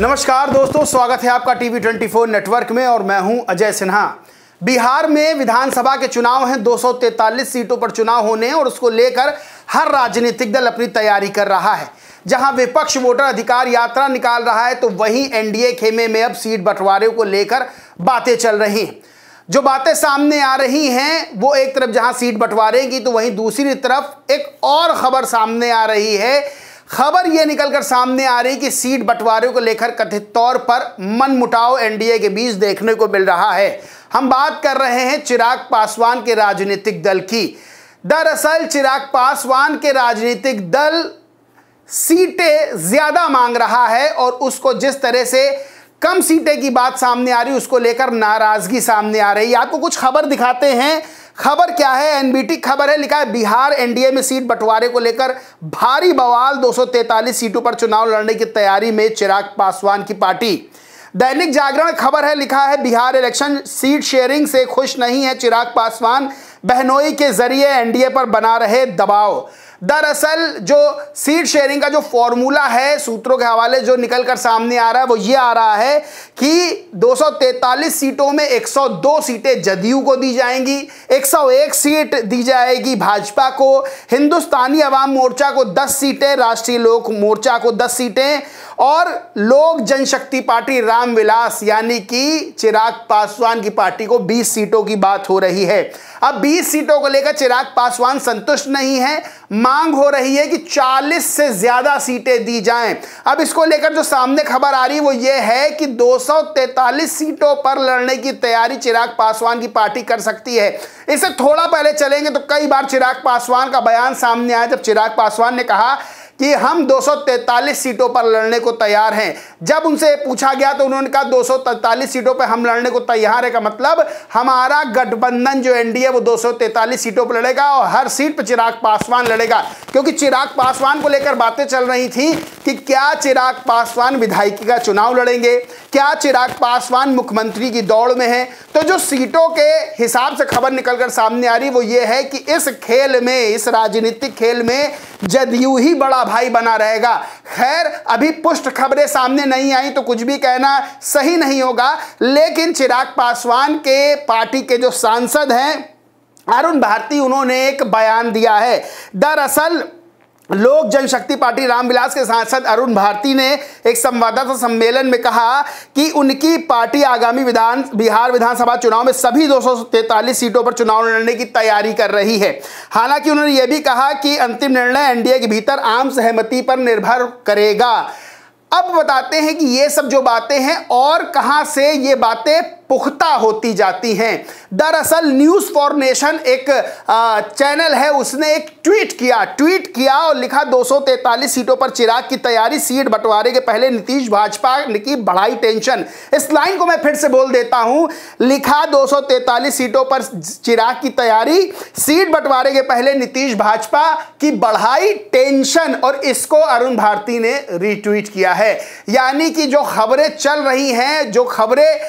नमस्कार दोस्तों, स्वागत है आपका टीवी 24 नेटवर्क में और मैं हूं अजय सिन्हा। बिहार में विधानसभा के चुनाव हैं, 243 सीटों पर चुनाव होने हैं और उसको लेकर हर राजनीतिक दल अपनी तैयारी कर रहा है। जहां विपक्ष वोटर अधिकार यात्रा निकाल रहा है तो वहीं एनडीए खेमे में अब सीट बंटवारे को लेकर बातें चल रही हैं। जो बातें सामने आ रही हैं वो एक तरफ जहां सीट बंटवारे की, तो वहीं दूसरी तरफ एक और खबर सामने आ रही है। खबर यह निकलकर सामने आ रही कि सीट बंटवारे को लेकर कथित तौर पर मनमुटाव एनडीए के बीच देखने को मिल रहा है। हम बात कर रहे हैं चिराग पासवान के राजनीतिक दल की। दरअसल चिराग पासवान के राजनीतिक दल सीटें ज्यादा मांग रहा है और उसको जिस तरह से कम सीटें की बात सामने आ रही है उसको लेकर नाराजगी सामने आ रही है। आपको कुछ खबर दिखाते हैं। खबर क्या है? एनबीटी खबर है, लिखा है बिहार एनडीए में सीट बंटवारे को लेकर भारी बवाल, 243 सीटों पर चुनाव लड़ने की तैयारी में चिराग पासवान की पार्टी। दैनिक जागरण खबर है, लिखा है बिहार इलेक्शन सीट शेयरिंग से खुश नहीं है चिराग पासवान, बहनोई के जरिए एनडीए पर बना रहे दबाव। दरअसल जो सीट शेयरिंग का जो फॉर्मूला है, सूत्रों के हवाले जो निकलकर सामने आ रहा है वो ये आ रहा है कि 243 सीटों में 102 सीटें जदयू को दी जाएंगी, 101 सीट दी जाएगी भाजपा को, हिंदुस्तानी अवाम मोर्चा को 10 सीटें, राष्ट्रीय लोक मोर्चा को 10 सीटें और लोक जनशक्ति पार्टी रामविलास यानी कि चिराग पासवान की पार्टी को 20 सीटों की बात हो रही है। अब 20 सीटों को लेकर चिराग पासवान संतुष्ट नहीं है। मांग हो रही है कि 40 से ज्यादा सीटें दी जाएं। अब इसको लेकर जो सामने खबर आ रही है वो ये है कि 243 सीटों पर लड़ने की तैयारी चिराग पासवान की पार्टी कर सकती है। इससे थोड़ा पहले चलेंगे तो कई बार चिराग पासवान का बयान सामने आया, जब चिराग पासवान ने कहा कि हम 243 सीटों पर लड़ने को तैयार हैं। जब उनसे पूछा गया तो उन्होंने कहा 243 सीटों पर हम लड़ने को तैयार है का मतलब हमारा गठबंधन जो एनडीए वो 243 सीटों पर लड़ेगा और हर सीट पर चिराग पासवान लड़ेगा। क्योंकि चिराग पासवान को लेकर बातें चल रही थी कि क्या चिराग पासवान विधायकी का चुनाव लड़ेंगे, क्या चिराग पासवान मुख्यमंत्री की दौड़ में है। तो जो सीटों के हिसाब से खबर निकलकर सामने आ रही वो ये है कि इस खेल में, इस राजनीतिक खेल में जदयू ही बड़ा भाई बना रहेगा। खैर अभी पुष्ट खबरें सामने नहीं आई तो कुछ भी कहना सही नहीं होगा, लेकिन चिराग पासवान के पार्टी के जो सांसद हैं अरुण भारती, उन्होंने एक बयान दिया है। दरअसल लोक जनशक्ति पार्टी रामविलास के सांसद अरुण भारती ने एक संवाददाता सम्मेलन में कहा कि उनकी पार्टी आगामी बिहार विधानसभा चुनाव में सभी 243 सीटों पर चुनाव लड़ने की तैयारी कर रही है। हालांकि उन्होंने यह भी कहा कि अंतिम निर्णय एनडीए के भीतर आम सहमति पर निर्भर करेगा। अब बताते हैं कि ये सब जो बातें हैं और कहां से ये बातें पुख्ता होती जाती हैं। दरअसल न्यूज़ फॉर नेशन एक चैनल है, उसने एक ट्वीट किया और लिखा 243 सीटों पर चिराग की तैयारी, सीट बंटवारे के पहले नीतीश भाजपा की बढ़ाई टेंशन। इस लाइन को मैं फिर से बोल देता हूं, लिखा 243 सीटों पर चिराग की तैयारी, सीट बंटवारे के पहले नीतीश भाजपा की बढ़ाई टेंशन, और इसको अरुण भारती ने रीट्वीट किया है। यानी कि जो खबरें चल रही हैं, जो खबरें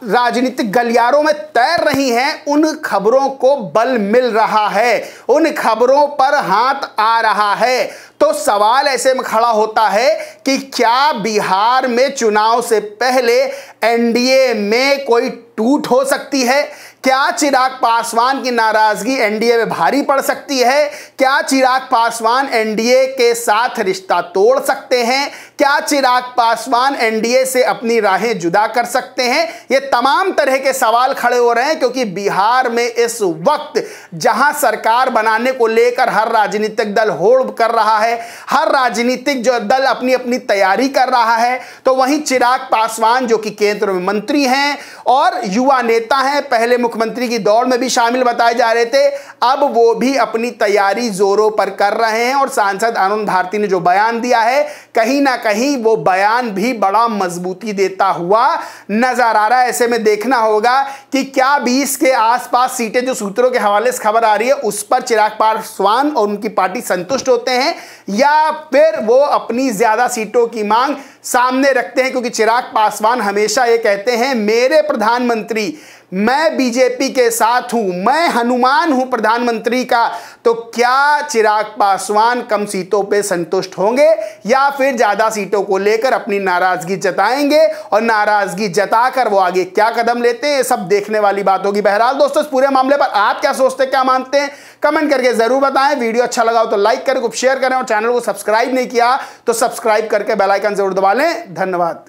राजनीतिक गलियारों में तैर रही हैं, उन खबरों को बल मिल रहा है, उन खबरों पर हाथ आ रहा है। तो सवाल ऐसे में खड़ा होता है कि क्या बिहार में चुनाव से पहले एनडीए में कोई टूट हो सकती है? क्या चिराग पासवान की नाराजगी एनडीए में भारी पड़ सकती है? क्या चिराग पासवान एनडीए के साथ रिश्ता तोड़ सकते हैं? क्या चिराग पासवान एनडीए से अपनी राहें जुदा कर सकते हैं? ये तमाम तरह के सवाल खड़े हो रहे हैं क्योंकि बिहार में इस वक्त जहां सरकार बनाने को लेकर हर राजनीतिक दल होड़ कर रहा है, हर राजनीतिक जो दल अपनी अपनी तैयारी कर रहा है, तो वहीं चिराग पासवान जो कि केंद्र में मंत्री हैं और युवा नेता हैं, पहले मुख्यमंत्री की दौड़ में भी शामिल बताए जा रहे थे, अब वो भी अपनी तैयारी जोरों पर कर रहे हैं। और सांसद अरुण भारती ने जो बयान दिया है, कहीं ना कहीं वो बयान भी बड़ा मजबूती देता हुआ नजर आ रहा है। ऐसे में देखना होगा कि क्या 20 के आसपास सीटें जो सूत्रों के हवाले से खबर आ रही है उस पर चिराग पासवान और उनकी पार्टी संतुष्ट होते हैं या फिर वो अपनी ज्यादा सीटों की मांग सामने रखते हैं। क्योंकि चिराग पासवान हमेशा ये कहते हैं, मेरे प्रधानमंत्री मैं बीजेपी के साथ हूं, मैं हनुमान हूं प्रधानमंत्री का, तो क्या चिराग पासवान कम सीटों पे संतुष्ट होंगे या फिर ज्यादा सीटों को लेकर अपनी नाराजगी जताएंगे, और नाराजगी जताकर वो आगे क्या कदम लेते हैं, ये सब देखने वाली बात होगी। बहरहाल दोस्तों, इस पूरे मामले पर आप क्या सोचते हैं, क्या मानते हैं, कमेंट करके जरूर बताएं। वीडियो अच्छा लगा हो तो लाइक करें, शेयर करें, और चैनल को सब्सक्राइब नहीं किया तो सब्सक्राइब करके बेल आइकन जरूर दबा लें। धन्यवाद।